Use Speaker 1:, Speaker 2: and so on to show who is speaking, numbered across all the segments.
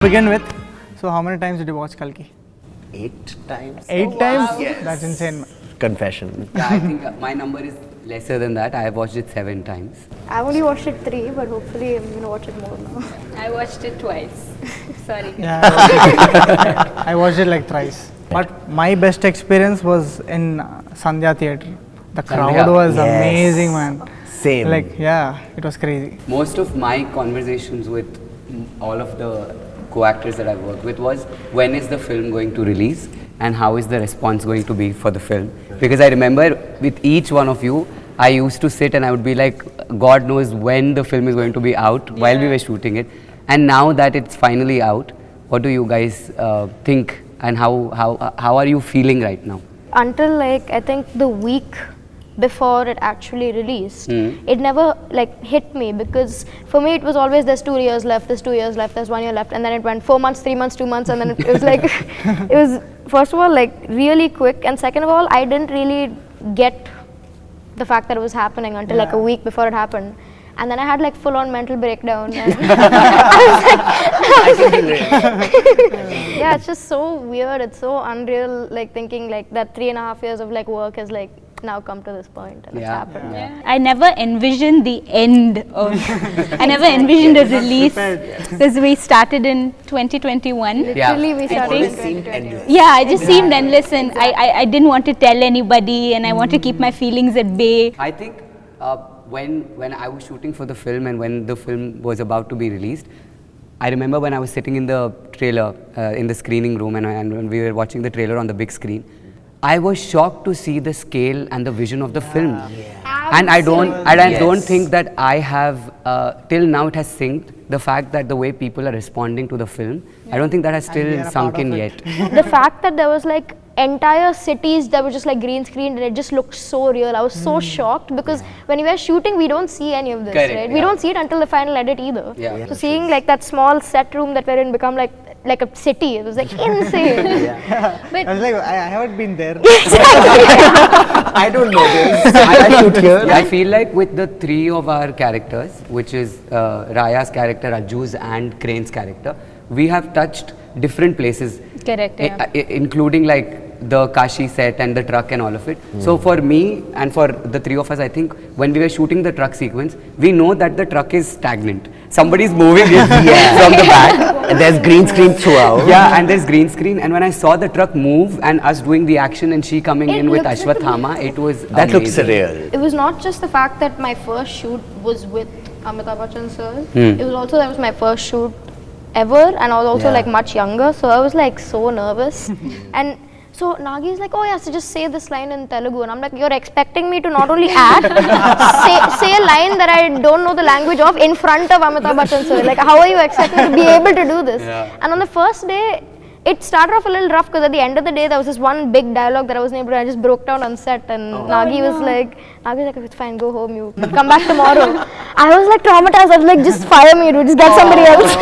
Speaker 1: Begin with, so how many times did you watch Kalki?
Speaker 2: 8 times.
Speaker 1: 8 times?
Speaker 2: Yes.
Speaker 1: That's insane.
Speaker 2: Confession.
Speaker 3: Yeah, I think my number is lesser than that. I have watched it 7 times.
Speaker 4: I've only watched it 3, but hopefully I'm going to watch it more now.
Speaker 5: I watched it twice. Sorry.
Speaker 1: Yeah, I watched it like thrice. But my best experience was in Sandhya Theatre. The crowd
Speaker 3: Sandhya.
Speaker 1: was
Speaker 2: Yes.
Speaker 1: amazing, man.
Speaker 2: Same.
Speaker 1: Like, yeah, it was crazy.
Speaker 3: Most of my conversations with all of the co-actors that I've worked with was when is the film going to release and how is the response going to be for the film. Because I remember with each one of you, I used to sit and I would be like, God knows when the film is going to be out while we were shooting it. And now that it's finally out, what do you guys think and how are you feeling right now?
Speaker 4: Until like I think the week before it actually released, it never like hit me, because for me it was always there's 2 years left, there's 2 years left, there's 1 year left, and then it went 4 months, 3 months, 2 months, and then it was like it was first of all like really quick, and second of all I didn't really get the fact that it was happening until like a week before it happened. And then I had like full on mental breakdown and I was like, yeah, it's just so weird, it's so unreal, like thinking like that 3.5 years of like work has like now come to this point and it's happened.
Speaker 5: Yeah. I never envisioned the end of, I never envisioned a release, because we started in 2021.
Speaker 4: Literally we started in
Speaker 2: Always seemed
Speaker 4: 2021.
Speaker 2: endless.
Speaker 5: Yeah, I just seemed endless, and I didn't want to tell anybody, and I want to keep my feelings at bay.
Speaker 3: I think when I was shooting for the film and when the film was about to be released, I remember when I was sitting in the trailer, in the screening room, and when we were watching the trailer on the big screen, I was shocked to see the scale and the vision of the film. And I don't think that I have, till now it has synced, the fact that the way people are responding to the film, I don't think that has still sunk in yet.
Speaker 4: The fact that there was like entire cities that were just like green screened and it just looked so real. I was so shocked, because when we were shooting we don't see any of this,
Speaker 3: Correct,
Speaker 4: right? We don't see it until the final edit either.
Speaker 3: Yeah.
Speaker 4: So seeing like that small set room that we're in become like a city, it was like insane.
Speaker 1: I was like, I haven't been there.
Speaker 2: I don't know this. I shoot here.
Speaker 3: I feel like with the 3 of our characters, which is Raya's character, Ajju's and Crane's character, we have touched different places.
Speaker 5: Correct, yeah.
Speaker 3: Including like the Kashi set and the truck and all of it. So for me and for the 3 of us, I think when we were shooting the truck sequence, we know that the truck is stagnant. Somebody's moving it from the back.
Speaker 2: And there's green screen throughout.
Speaker 3: Yeah, and there's green screen. And when I saw the truck move and us doing the action and she coming in with
Speaker 4: looks like
Speaker 3: Ashwathama, it was
Speaker 2: That looks
Speaker 3: amazing.
Speaker 2: surreal.
Speaker 4: It was not just the fact that my first shoot was with Amitabh Bachchan sir. It was also that was my first shoot ever, and I was also like much younger, so I was like so nervous. And so Nagi is like, oh yeah, so just say this line in Telugu, and I'm like, you're expecting me to not only act, say a line that I don't know the language of in front of Amitabh Bachchan sir. Like, how are you expecting to be able to do this? And on the first day, it started off a little rough, because at the end of the day there was this one big dialogue that I wasn't able to. I just broke down on set, and Nagi was like, it's fine, go home, you come back tomorrow. I was like traumatized. I was like, just fire me, dude, just get somebody else.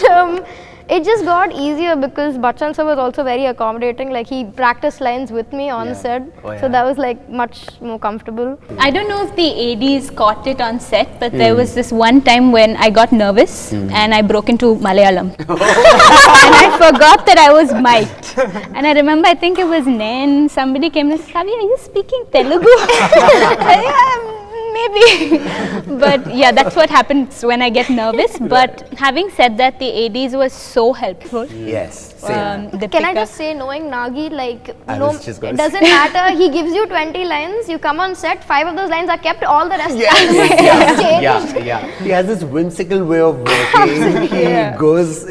Speaker 4: But it just got easier because Bachchan sir was also very accommodating. Like, he practiced lines with me on set, so that was like much more comfortable.
Speaker 5: I don't know if the ADs caught it on set, but there was this one time when I got nervous and I broke into Malayalam. And I forgot that I was mic'd. And I remember, I think it was Nen, somebody came and said, Kavi, are you speaking Telugu? Yeah, maybe. But yeah, that's what happens when I get nervous. But having said that, the ADs were so helpful.
Speaker 2: Yes. Same.
Speaker 4: Can I just say, knowing Nagi, like,
Speaker 2: it
Speaker 4: doesn't matter. He gives you 20 lines, you come on set, 5 of those lines are kept, all the rest
Speaker 2: He has this whimsical way of working.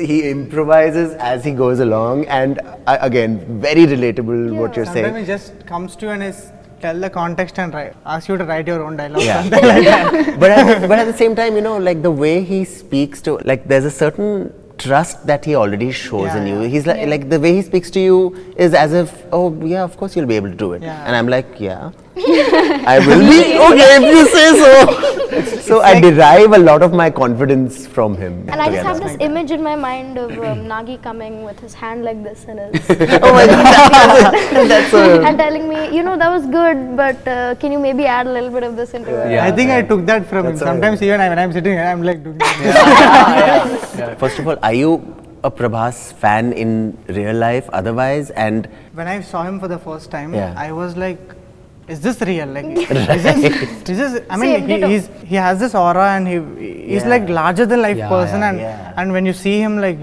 Speaker 2: He improvises as he goes along, and again, very relatable what you're saying.
Speaker 1: Sometimes it just comes to you and tell the context and ask you to write your own dialogue.
Speaker 2: Yeah.
Speaker 1: Something like that.
Speaker 2: but at the same time, like the way he speaks to, like, there's a certain trust that he already shows in you. He's like the way he speaks to you is as if, oh yeah, of course you'll be able to do it. And I'm like, yeah. I will be okay if you say so. So I derive a lot of my confidence from him.
Speaker 4: And I just have
Speaker 2: together.
Speaker 4: this image in my mind of Nagi coming with his hand like this and his
Speaker 2: Oh my God, that's a
Speaker 4: and telling me, you know, that was good, but can you maybe add a little bit of this into it?
Speaker 3: Yeah.
Speaker 1: I think I took that from him.
Speaker 2: That's
Speaker 1: Sometimes even when I'm sitting here, I'm like doing that.
Speaker 2: First of all, are you a Prabhas fan in real life otherwise? And
Speaker 1: When I saw him for the first time,
Speaker 2: Yeah.
Speaker 1: I was like, is this real? Like, is this, I mean,
Speaker 4: Same, ditto.
Speaker 1: he has this aura and he's
Speaker 2: Yeah.
Speaker 1: like larger than life
Speaker 3: Yeah,
Speaker 1: person
Speaker 2: yeah.
Speaker 1: and when you see him, like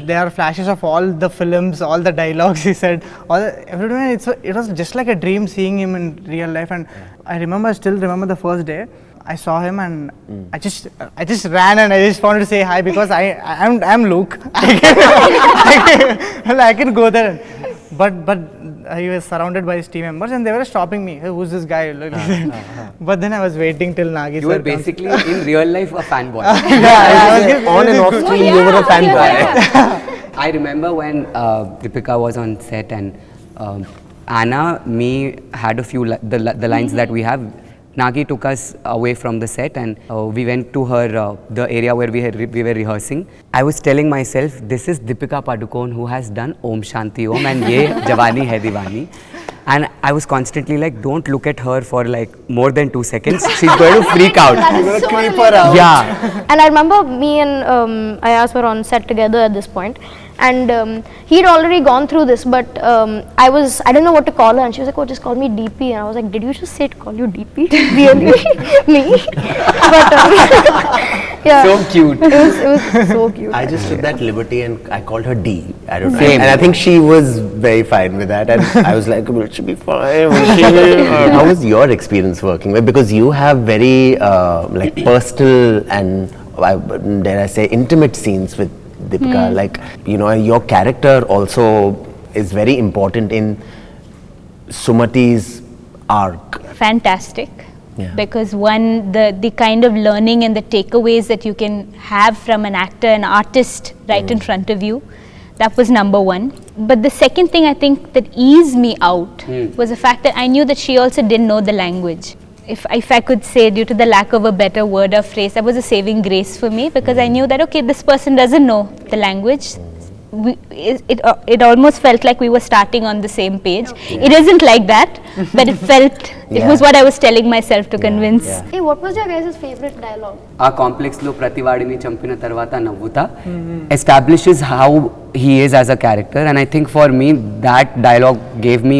Speaker 1: there are flashes of all the films, all the dialogues he said, everyone, it was just like a dream seeing him in real life. And I still remember the first day I saw him and I just ran and I just wanted to say hi because I'm Luke. I can go there. But he was surrounded by his team members and they were stopping me. Hey, who's this guy? But then I was waiting till Nagi
Speaker 3: You were
Speaker 1: sir comes.
Speaker 3: basically in real life a fanboy.
Speaker 2: on and off screen, you were a fanboy.
Speaker 3: I remember when Deepika was on set and Anna, me had a few the lines that we have. Nagi took us away from the set and we went to her the area where we were rehearsing. I was telling myself, this is Deepika Padukone who has done Om Shanti Om and Ye Jawani Hai Diwani. And I was constantly like, don't look at her for like more than 2 seconds. She's going to freak out.
Speaker 4: That is so
Speaker 2: creep her
Speaker 4: relatable.
Speaker 2: out.
Speaker 3: Yeah.
Speaker 4: And I remember me and Ayaz were on set together at this point, and he'd already gone through this, but I didn't know what to call her, and she was like, oh, just call me DP, and I was like, did you just say to call you DP? Really? Me? But yeah.
Speaker 3: So cute.
Speaker 4: It was so cute.
Speaker 2: I just took that liberty and I called her D. I don't know.
Speaker 3: Same.
Speaker 2: And I think she was very fine with that. And I was like, will she be fine? Will she be? How was your experience working with? Because you have very like personal and dare I say intimate scenes with Deepika. Like, you know, your character also is very important in Sumati's arc.
Speaker 5: Fantastic.
Speaker 2: Yeah.
Speaker 5: Because one, the kind of learning and the takeaways that you can have from an actor, an artist right in front of you, that was number one. But the second thing I think that eased me out was the fact that I knew that she also didn't know the language. If I could say, due to the lack of a better word or phrase, that was a saving grace for me, because I knew that, okay, this person doesn't know the language. It almost felt like we were starting on the same page. It isn't like that, but it felt, it was what I was telling myself to convince.
Speaker 2: Yeah.
Speaker 4: Hey, what was your guys' favorite dialogue?
Speaker 3: ఆ complex లో ప్రతివాడిని చంపిన తర్వాత నవ్వుతా establishes how he is as a character, and I think for me that dialogue gave me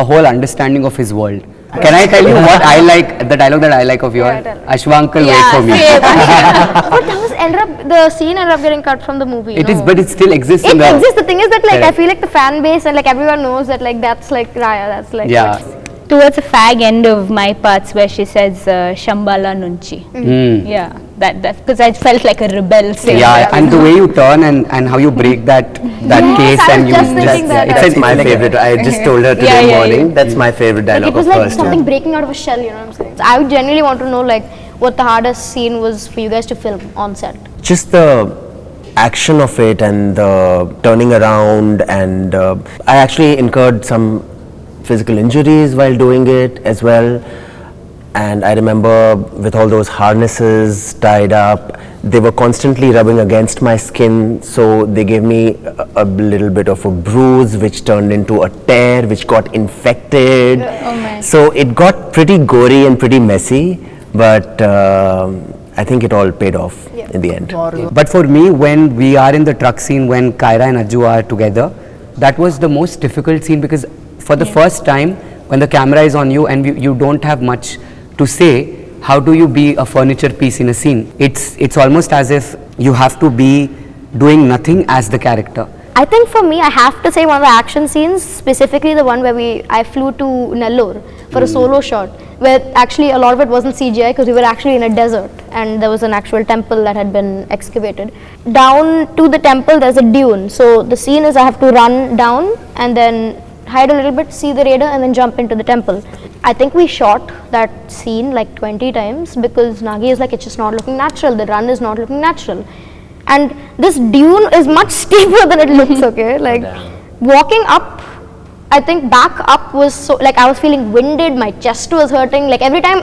Speaker 3: a whole understanding of his world. Can I tell you what I like, the dialogue that I like of yours?
Speaker 4: tell.
Speaker 3: Ashwa uncle, wait for me.
Speaker 4: But that was the scene ended up getting cut from the movie.
Speaker 3: It is, but it still exists in
Speaker 4: It
Speaker 3: the...
Speaker 4: exists. The thing is that like I
Speaker 3: Correct.
Speaker 4: feel like the fan base and like everyone knows that like that's like Raya. That's like
Speaker 3: Yeah.
Speaker 5: Towards the fag end of my parts where she says Shambhala Nunchi. Yeah, that because I felt like a rebel saying
Speaker 3: Yeah,
Speaker 5: that.
Speaker 3: and the way you turn and how you break that
Speaker 4: Yes,
Speaker 3: case
Speaker 4: I
Speaker 3: and
Speaker 4: was
Speaker 3: you
Speaker 4: just thinking that.
Speaker 2: That's my favorite. I just told her today
Speaker 5: Yeah,
Speaker 2: morning.
Speaker 5: yeah.
Speaker 2: That's my favorite
Speaker 4: Like,
Speaker 2: dialogue
Speaker 4: it was
Speaker 2: of
Speaker 4: like
Speaker 2: hers.
Speaker 4: something breaking out of a shell. You know what I'm saying? So I would genuinely want to know like what the hardest scene was for you guys to film on set.
Speaker 2: Just the action of it and the turning around, and I actually incurred some physical injuries while doing it as well. And I remember with all those harnesses tied up, they were constantly rubbing against my skin, so they gave me a little bit of a bruise which turned into a tear which got infected.
Speaker 5: Oh my.
Speaker 2: So it got pretty gory and pretty messy, but I think it all paid off in the end.
Speaker 3: But for me, when we are in the truck scene, when Kyra and Ajju are together, that was the most difficult scene, because for the first time, when the camera is on you and you don't have much to say, how do you be a furniture piece in a scene? It's almost as if you have to be doing nothing as the character.
Speaker 4: I think for me, I have to say one of the action scenes, specifically the one where I flew to Nellore for a solo shot, where actually a lot of it wasn't CGI because we were actually in a desert and there was an actual temple that had been excavated. Down to the temple, there's a dune. So the scene is I have to run down and then hide a little bit, see the radar, and then jump into the temple. I think we shot that scene like 20 times because Nagi is like, it's just not looking natural. The run is not looking natural. And this dune is much steeper than it looks, okay? Like walking up I think back up was so, like I was feeling winded, my chest was hurting, like every time,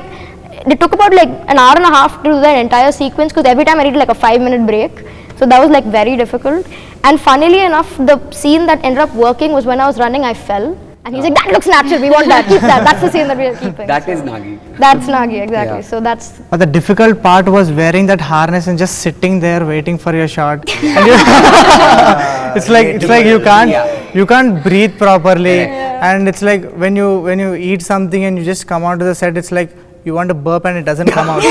Speaker 4: it took about like an hour and a half to do that entire sequence because every time I needed like a 5-minute break. So that was like very difficult. And funnily enough, the scene that ended up working was when I was running, I fell. And he's like, that looks natural, we want that, keep that. That's the scene that we are keeping.
Speaker 3: That is Nagi.
Speaker 4: That's Nagi, exactly.
Speaker 3: Yeah.
Speaker 4: So that's...
Speaker 1: But the difficult part was wearing that harness and just sitting there waiting for your shot. And it's like you can't breathe properly, and it's like when you eat something and you just come onto the set, it's like you want to burp and it doesn't come out.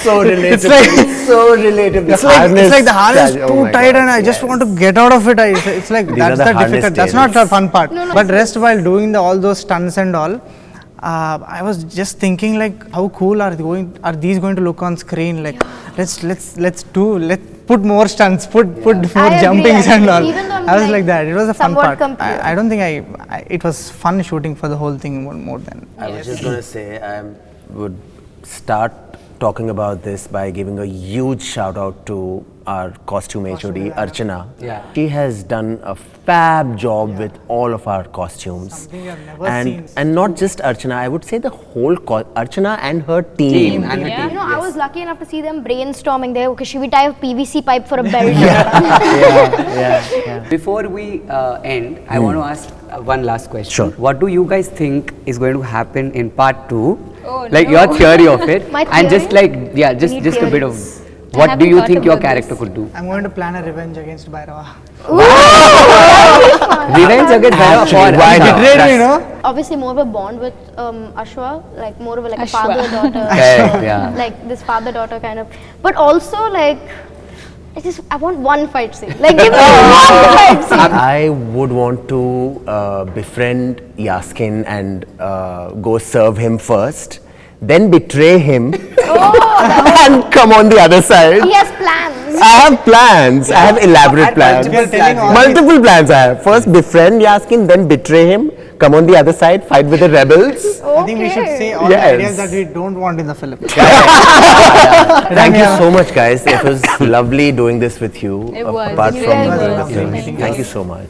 Speaker 2: So relatable.
Speaker 1: It's like
Speaker 2: so relatable.
Speaker 1: it's like the harness is too tight and I just want to get out of it. It's like that's the difficult. That's not the fun part. But rest while doing all those stunts and all, I was just thinking like, how cool are these going to look on screen? Like, let's put more stunts, put more jumpings and all.
Speaker 4: Even though I'm
Speaker 1: I was like that. It was a fun
Speaker 4: somewhat
Speaker 1: part. I don't think it was fun shooting for the whole thing more than.
Speaker 2: I was just going to say, I would start talking about this by giving a huge shout out to our costume HOD, Archana.
Speaker 3: Yeah.
Speaker 2: She has done a fab job with all of our costumes.
Speaker 1: Something I've never seen.
Speaker 2: And not just Archana, I would say the whole Archana and her team.
Speaker 3: And her
Speaker 5: Yeah.
Speaker 3: team.
Speaker 4: You know, I was lucky enough to see them brainstorming there. Okay, should we tie a PVC pipe for a belt?
Speaker 2: Yeah.
Speaker 3: Before we end, I want to ask one last question.
Speaker 2: Sure.
Speaker 3: What do you guys think is going to happen in part 2?
Speaker 5: Oh,
Speaker 3: like
Speaker 5: no.
Speaker 3: your theory of it.
Speaker 4: My
Speaker 3: And just
Speaker 4: theory?
Speaker 3: like, yeah, just
Speaker 4: need
Speaker 3: a bit of,
Speaker 4: theories.
Speaker 3: what do
Speaker 5: haven't
Speaker 3: you
Speaker 5: thought
Speaker 3: think your
Speaker 5: about
Speaker 3: character
Speaker 5: this.
Speaker 3: could do?
Speaker 1: I'm going to plan a revenge against Bhairava.
Speaker 3: Revenge against Bhairava for
Speaker 2: why not?
Speaker 1: Betrayed me, no?
Speaker 4: Obviously, more of a bond with Ashwa, like more of a, like a
Speaker 5: Ashwa.
Speaker 4: father-daughter.
Speaker 3: Correct, yeah.
Speaker 4: Like this father-daughter kind of. But also like, I want one fight scene. Like give me one fight scene.
Speaker 2: I would want to befriend Yaskin and go serve him first, then betray him and come on the other side.
Speaker 4: He has plans.
Speaker 2: I have plans. I have elaborate plans. Multiple plans I have. First befriend Yaskin, then betray him, come on the other side, fight with the rebels.
Speaker 1: I think we should say all
Speaker 2: Yes.
Speaker 1: the ideas that we don't want in the film.
Speaker 2: Thank you so much, guys. It was lovely doing this with you.
Speaker 5: It was.
Speaker 2: Apart
Speaker 5: You
Speaker 2: from
Speaker 5: guys were
Speaker 2: the
Speaker 5: lovely.
Speaker 2: film. Thank you so much.